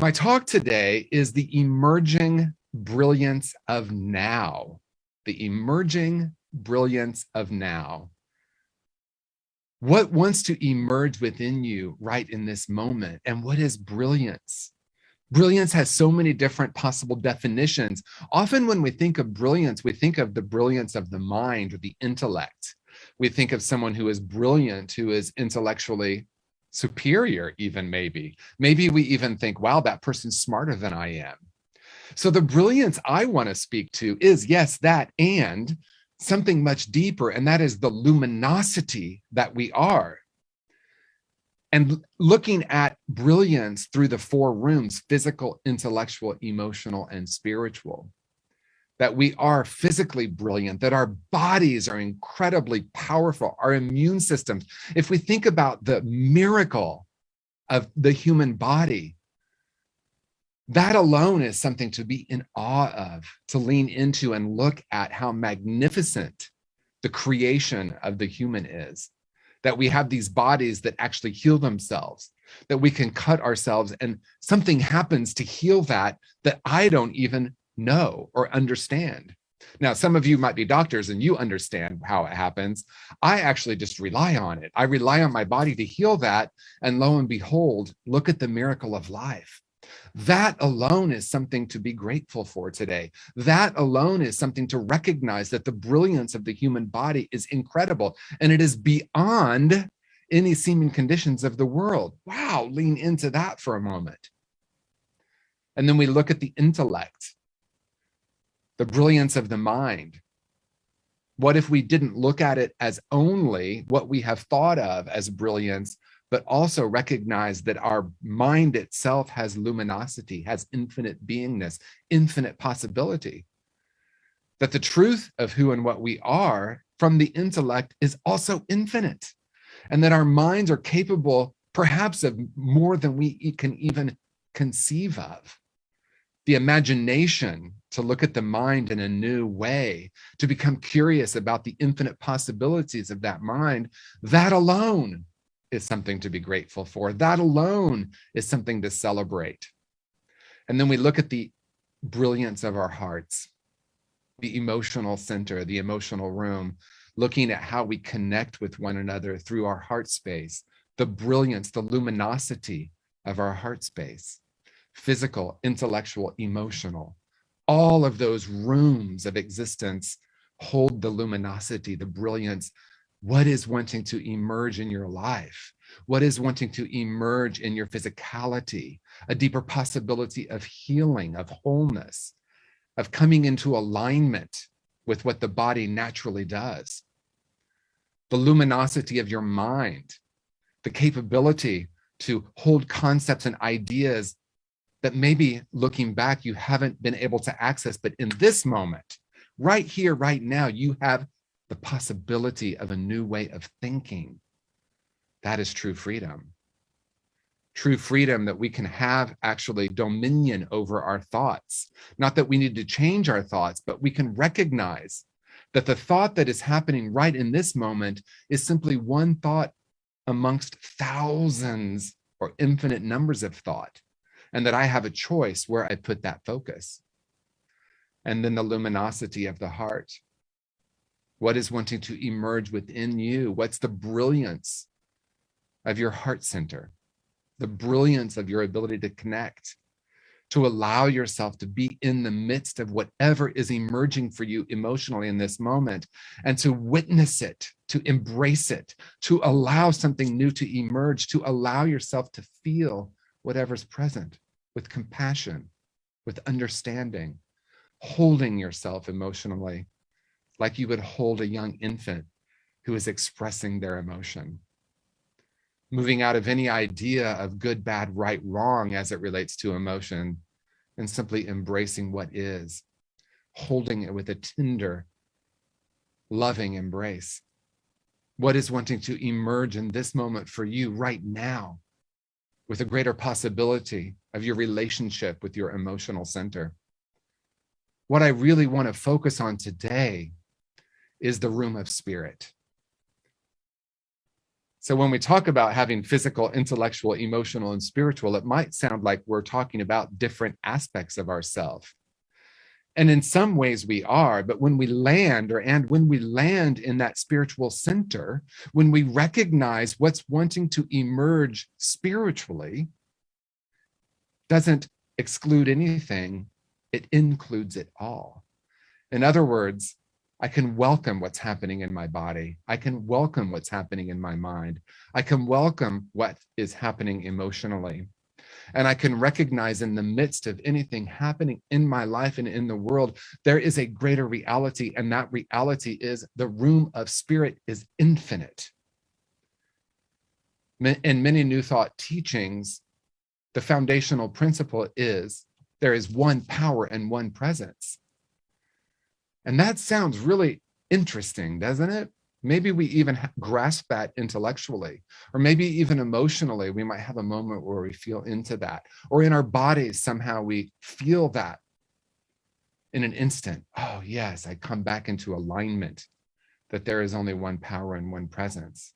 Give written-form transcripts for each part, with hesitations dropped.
My talk today is the emerging brilliance of now. The emerging brilliance of now. What wants to emerge within you right in this moment? And what is brilliance? Brilliance has so many different possible definitions. Often when we think of brilliance, we think of the brilliance of the mind or the intellect. We think of someone who is brilliant, who is intellectually superior, even maybe. Maybe we even think, wow, that person's smarter than I am. So the brilliance I want to speak to is, yes, that, and something much deeper, and that is the luminosity that we are. And looking at brilliance through the four rooms, physical, intellectual, emotional, and spiritual. That we are physically brilliant, that our bodies are incredibly powerful, our immune systems. If we think about the miracle of the human body, that alone is something to be in awe of, to lean into and look at how magnificent the creation of the human is. That we have these bodies that actually heal themselves, that we can cut ourselves and something happens to heal that I don't even know or understand. Now, some of you might be doctors and you understand how it happens. I actually just rely on it. I rely on my body to heal that. And lo and behold, look at the miracle of life. That alone is something to be grateful for today. That alone is something to recognize that the brilliance of the human body is incredible and it is beyond any seeming conditions of the world. Wow, lean into that for a moment. And then we look at the intellect. The brilliance of the mind. What if we didn't look at it as only what we have thought of as brilliance, but also recognize that our mind itself has luminosity, has infinite beingness, infinite possibility. That the truth of who and what we are from the intellect is also infinite. And that our minds are capable perhaps of more than we can even conceive of. The imagination to look at the mind in a new way, to become curious about the infinite possibilities of that mind, that alone is something to be grateful for. That alone is something to celebrate. And then we look at the brilliance of our hearts, the emotional center, the emotional room, looking at how we connect with one another through our heart space, the brilliance, the luminosity of our heart space. Physical, intellectual, emotional, all of those rooms of existence hold the luminosity, the brilliance. What is wanting to emerge in your life? What is wanting to emerge in your physicality? A deeper possibility of healing, of wholeness, of coming into alignment with what the body naturally does. The luminosity of your mind, the capability to hold concepts and ideas that maybe looking back, you haven't been able to access, but in this moment, right here, right now, you have the possibility of a new way of thinking. That is true freedom. True freedom that we can have actually dominion over our thoughts. Not that we need to change our thoughts, but we can recognize that the thought that is happening right in this moment is simply one thought amongst thousands or infinite numbers of thought. And that I have a choice where I put that focus. And then the luminosity of the heart. What is wanting to emerge within you? What's the brilliance of your heart center? The brilliance of your ability to connect, to allow yourself to be in the midst of whatever is emerging for you emotionally in this moment, and to witness it, to embrace it, to allow something new to emerge, to allow yourself to feel whatever's present with compassion, with understanding, holding yourself emotionally like you would hold a young infant who is expressing their emotion. Moving out of any idea of good, bad, right, wrong as it relates to emotion and simply embracing what is, holding it with a tender, loving embrace. What is wanting to emerge in this moment for you right now, with a greater possibility of your relationship with your emotional center. What I really want to focus on today is the room of spirit. So when we talk about having physical, intellectual, emotional, and spiritual, it might sound like we're talking about different aspects of ourselves. And in some ways we are, but when we land in that spiritual center, when we recognize what's wanting to emerge spiritually, doesn't exclude anything, it includes it all. In other words, I can welcome what's happening in my body. I can welcome what's happening in my mind. I can welcome what is happening emotionally. And I can recognize in the midst of anything happening in my life and in the world, there is a greater reality. And that reality is the room of spirit is infinite. In many New Thought teachings, the foundational principle is there is one power and one presence. And that sounds really interesting, doesn't it? Maybe we even grasp that intellectually, or maybe even emotionally. We might have a moment where we feel into that, or in our bodies, somehow we feel that in an instant. Oh, yes, I come back into alignment that there is only one power and one presence.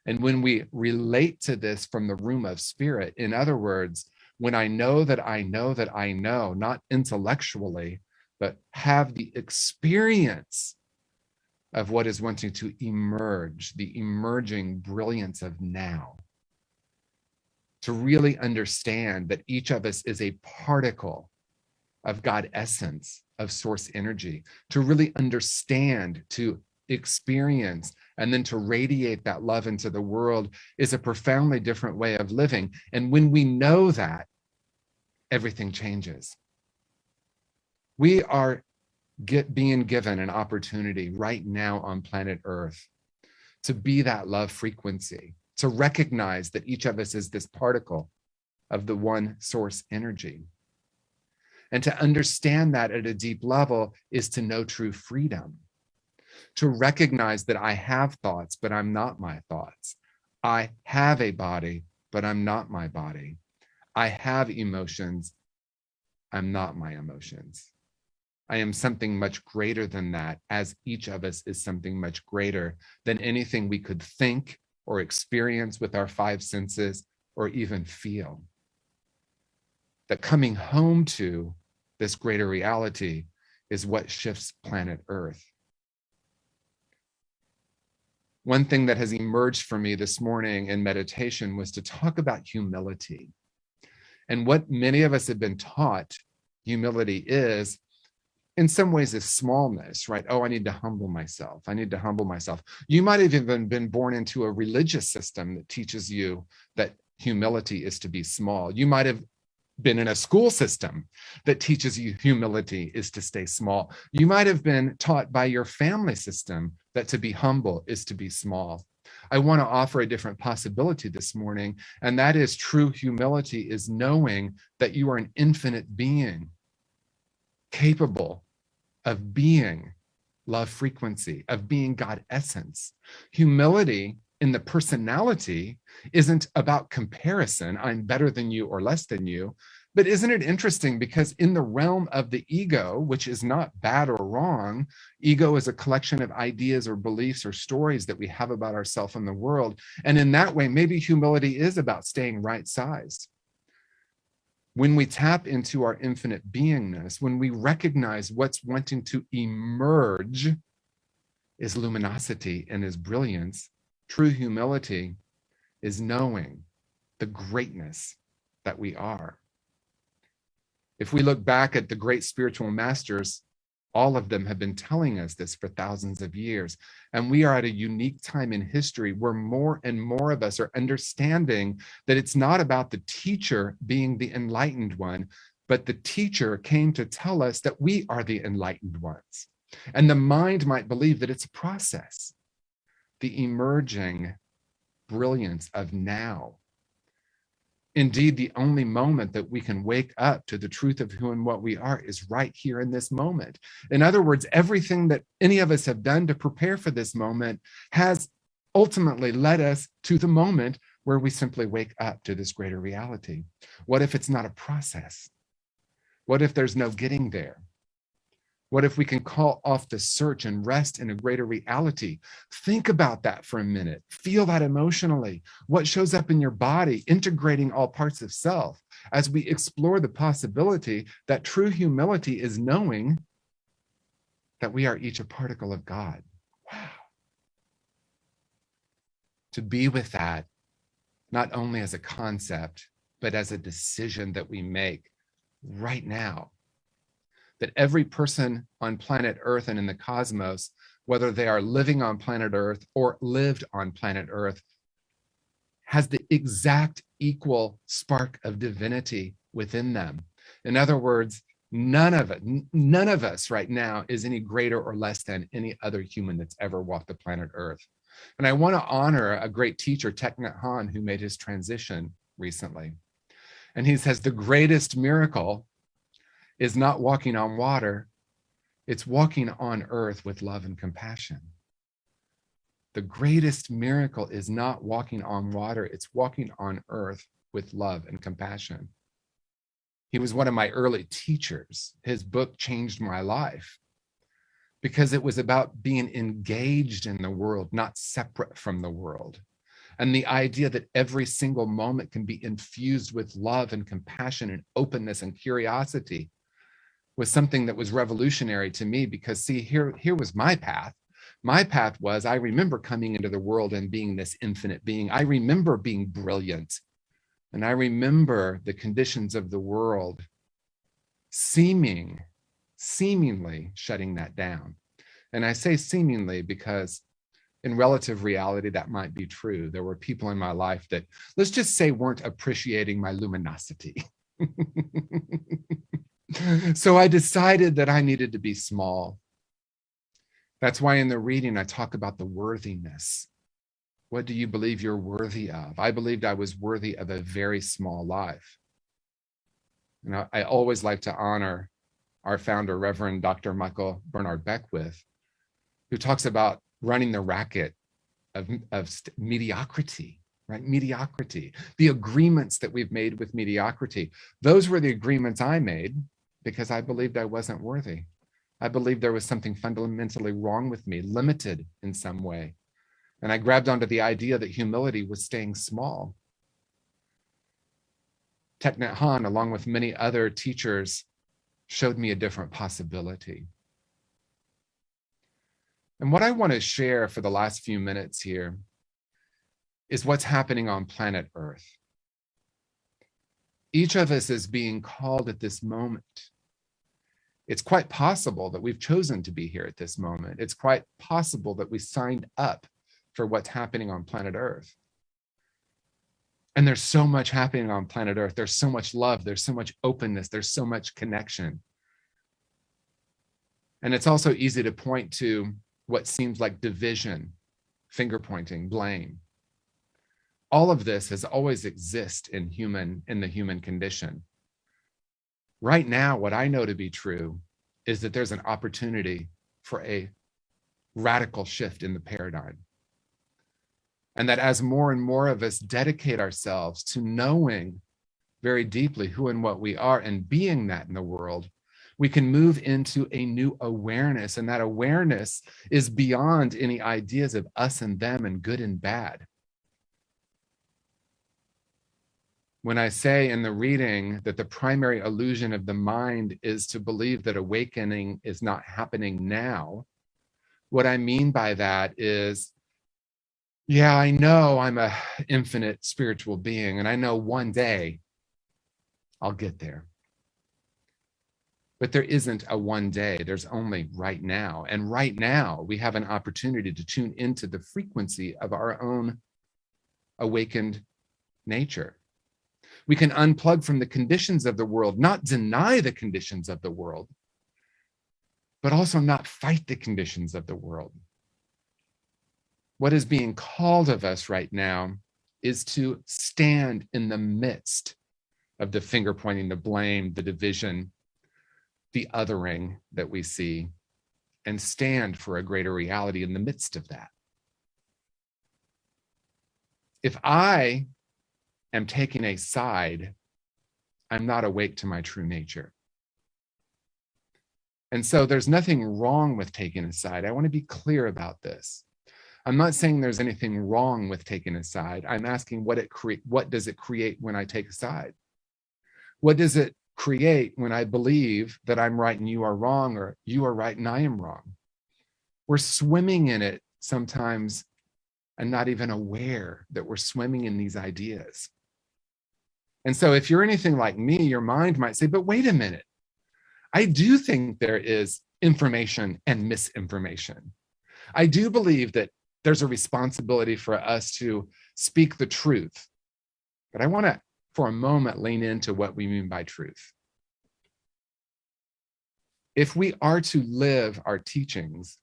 And when we relate to this from the room of spirit, in other words, when I know that I know that I know, not intellectually, but have the experience of what is wanting to emerge, the emerging brilliance of now. To really understand that each of us is a particle of God essence, of source energy. To really understand, to experience, and then to radiate that love into the world is a profoundly different way of living. And when we know that, everything changes. We are being given an opportunity right now on planet Earth to be that love frequency, to recognize that each of us is this particle of the one source energy. And to understand that at a deep level is to know true freedom, to recognize that I have thoughts, but I'm not my thoughts. I have a body, but I'm not my body. I have emotions, I'm not my emotions. I am something much greater than that, as each of us is something much greater than anything we could think or experience with our five senses or even feel. That coming home to this greater reality is what shifts planet Earth. One thing that has emerged for me this morning in meditation was to talk about humility. And what many of us have been taught humility is, in some ways, is smallness, right? Oh, I need to humble myself. I need to humble myself. You might have even been born into a religious system that teaches you that humility is to be small. You might have been in a school system that teaches you humility is to stay small. You might have been taught by your family system that to be humble is to be small. I want to offer a different possibility this morning, and that is true humility is knowing that you are an infinite being, capable of being love frequency, of being God essence. Humility in the personality isn't about comparison, I'm better than you or less than you, but isn't it interesting because in the realm of the ego, which is not bad or wrong, ego is a collection of ideas or beliefs or stories that we have about ourselves and the world. And in that way, maybe humility is about staying right-sized. When we tap into our infinite beingness, when we recognize what's wanting to emerge is luminosity and is brilliance, true humility is knowing the greatness that we are. If we look back at the great spiritual masters, all of them have been telling us this for thousands of years. And we are at a unique time in history where more and more of us are understanding that it's not about the teacher being the enlightened one, but the teacher came to tell us that we are the enlightened ones. And the mind might believe that it's a process, the emerging brilliance of now. Indeed, the only moment that we can wake up to the truth of who and what we are is right here in this moment. In other words, everything that any of us have done to prepare for this moment has ultimately led us to the moment where we simply wake up to this greater reality. What if it's not a process? What if there's no getting there? What if we can call off the search and rest in a greater reality? Think about that for a minute. Feel that emotionally. What shows up in your body, integrating all parts of self as we explore the possibility that true humility is knowing that we are each a particle of God. Wow. To be with that, not only as a concept, but as a decision that we make right now. That every person on planet Earth and in the cosmos, whether they are living on planet Earth or lived on planet Earth, has the exact equal spark of divinity within them. In other words, none of us right now is any greater or less than any other human that's ever walked the planet Earth. And I want to honor a great teacher, Thich Nhat Hanh, who made his transition recently. And he says, the greatest miracle is not walking on water, it's walking on earth with love and compassion. The greatest miracle is not walking on water, it's walking on earth with love and compassion. He was one of my early teachers. His book changed my life because it was about being engaged in the world, not separate from the world. And the idea that every single moment can be infused with love and compassion and openness and curiosity was something that was revolutionary to me, because see, here was my path. My path was, I remember coming into the world and being this infinite being. I remember being brilliant. And I remember the conditions of the world seemingly shutting that down. And I say seemingly because in relative reality, that might be true. There were people in my life that, let's just say, weren't appreciating my luminosity. So I decided that I needed to be small. That's why in the reading, I talk about the worthiness. What do you believe you're worthy of? I believed I was worthy of a very small life. And I always like to honor our founder, Reverend Dr. Michael Bernard Beckwith, who talks about running the racket of mediocrity. Right? Mediocrity, the agreements that we've made with mediocrity. Those were the agreements I made because I believed I wasn't worthy. I believed there was something fundamentally wrong with me, limited in some way. And I grabbed onto the idea that humility was staying small. Thich Nhat Hanh, along with many other teachers, showed me a different possibility. And what I want to share for the last few minutes here is what's happening on planet Earth. Each of us is being called at this moment. It's quite possible that we've chosen to be here at this moment. It's quite possible that we signed up for what's happening on planet Earth. And there's so much happening on planet Earth. There's so much love. There's so much openness. There's so much connection. And it's also easy to point to what seems like division, finger pointing, blame. All of this has always existed in the human condition. Right now, what I know to be true is that there's an opportunity for a radical shift in the paradigm. And that as more and more of us dedicate ourselves to knowing very deeply who and what we are and being that in the world, we can move into a new awareness. And that awareness is beyond any ideas of us and them and good and bad. When I say in the reading that the primary illusion of the mind is to believe that awakening is not happening now, what I mean by that is, yeah, I know I'm an infinite spiritual being, and I know one day I'll get there. But there isn't a one day, there's only right now. And right now, we have an opportunity to tune into the frequency of our own awakened nature. We can unplug from the conditions of the world, not deny the conditions of the world, but also not fight the conditions of the world. What is being called of us right now is to stand in the midst of the finger pointing, the blame, the division, the othering that we see, and stand for a greater reality in the midst of that. If I am taking a side, I'm not awake to my true nature. And so there's nothing wrong with taking a side. I want to be clear about this. I'm not saying there's anything wrong with taking a side. I'm asking what does it create when I take a side? What does it create when I believe that I'm right and you are wrong, or you are right and I am wrong? We're swimming in it sometimes and not even aware that we're swimming in these ideas. And so if you're anything like me, your mind might say, but wait a minute. I do think there is information and misinformation. I do believe that there's a responsibility for us to speak the truth. But I want to, for a moment, lean into what we mean by truth. If we are to live our teachings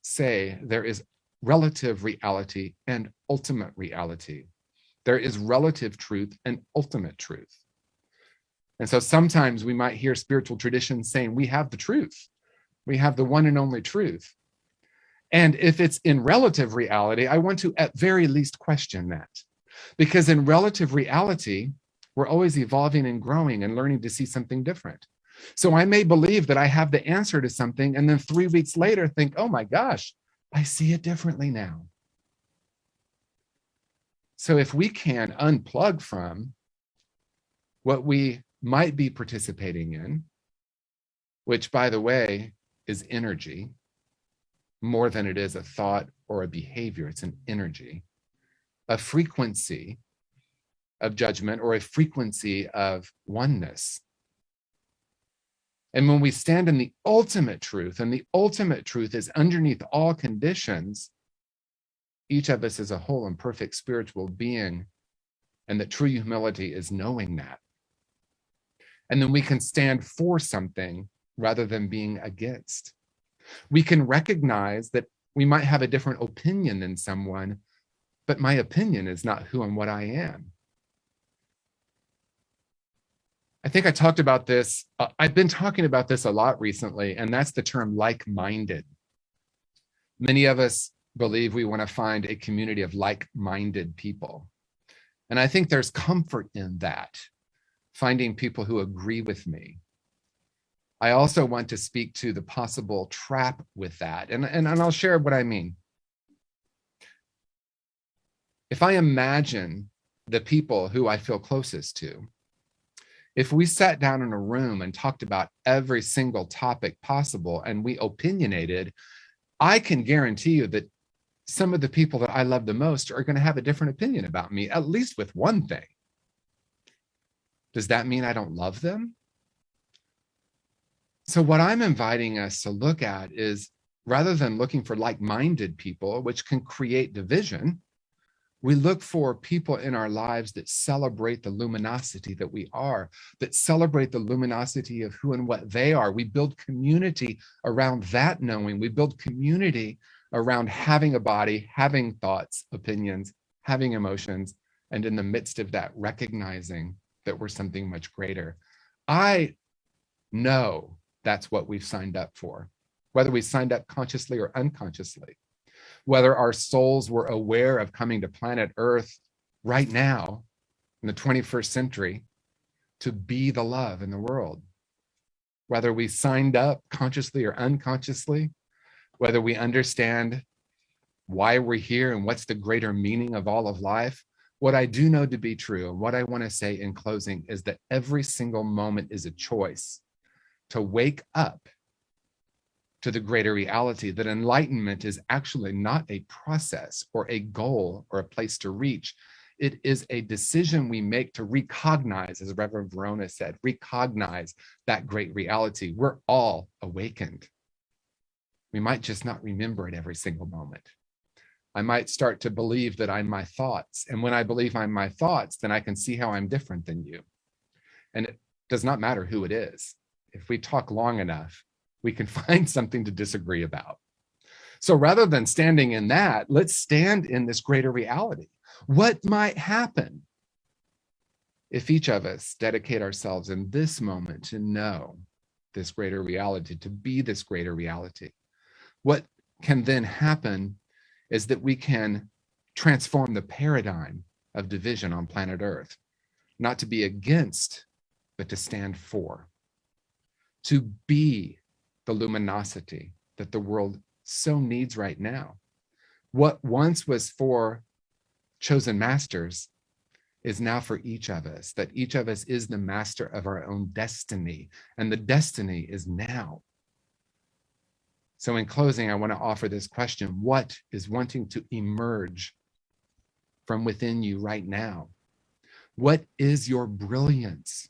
say there is relative reality and ultimate reality. There is relative truth and ultimate truth. And so sometimes we might hear spiritual traditions saying we have the truth. We have the one and only truth. And if it's in relative reality, I want to at very least question that. Because in relative reality, we're always evolving and growing and learning to see something different. So I may believe that I have the answer to something, and then 3 weeks later think, oh my gosh, I see it differently now. So if we can unplug from what we might be participating in, which, by the way, is energy, more than it is a thought or a behavior, it's an energy, a frequency of judgment or a frequency of oneness. And when we stand in the ultimate truth, and the ultimate truth is underneath all conditions, each of us is a whole and perfect spiritual being, and that true humility is knowing that. And then we can stand for something rather than being against. We can recognize that we might have a different opinion than someone, but my opinion is not who and what I am. I think I talked about this. I've been talking about this a lot recently, and that's the term like-minded. Many of us believe we want to find a community of like-minded people. And I think there's comfort in that, finding people who agree with me. I also want to speak to the possible trap with that, and I'll share what I mean. If I imagine the people who I feel closest to, if we sat down in a room and talked about every single topic possible and we opinionated, I can guarantee you that some of the people that I love the most are going to have a different opinion about me, at least with one thing. Does that mean I don't love them? So what I'm inviting us to look at is, rather than looking for like-minded people, which can create division, we look for people in our lives that celebrate the luminosity that we are, that celebrate the luminosity of who and what they are. We build community around that knowing. We build community around having a body, having thoughts, opinions, having emotions, and in the midst of that, recognizing that we're something much greater. I know that's what we've signed up for, whether we signed up consciously or unconsciously. Whether our souls were aware of coming to planet Earth right now in the 21st century to be the love in the world. Whether we signed up consciously or unconsciously, whether we understand why we're here and what's the greater meaning of all of life, what I do know to be true, and what I want to say in closing, is that every single moment is a choice to wake up to the greater reality, that enlightenment is actually not a process or a goal or a place to reach. It is a decision we make to recognize, as Reverend Verona said, recognize that great reality. We're all awakened. We might just not remember it every single moment. I might start to believe that I'm my thoughts. And when I believe I'm my thoughts, then I can see how I'm different than you. And it does not matter who it is. If we talk long enough, we can find something to disagree about. So rather than standing in that, let's stand in this greater reality. What might happen if each of us dedicate ourselves in this moment to know this greater reality, to be this greater reality? What can then happen is that we can transform the paradigm of division on planet Earth, not to be against, but to stand for, to be the luminosity that the world so needs right now. What once was for chosen masters is now for each of us, that each of us is the master of our own destiny, and the destiny is now. So in closing, I want to offer this question: what is wanting to emerge from within you right now? What is your brilliance?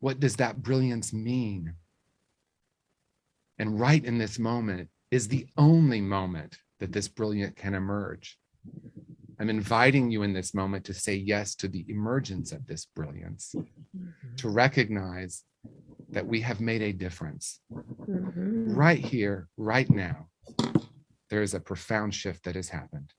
What does that brilliance mean? And right in this moment is the only moment that this brilliance can emerge. I'm inviting you in this moment to say yes to the emergence of this brilliance, to recognize that we have made a difference. Right here, right now, there is a profound shift that has happened.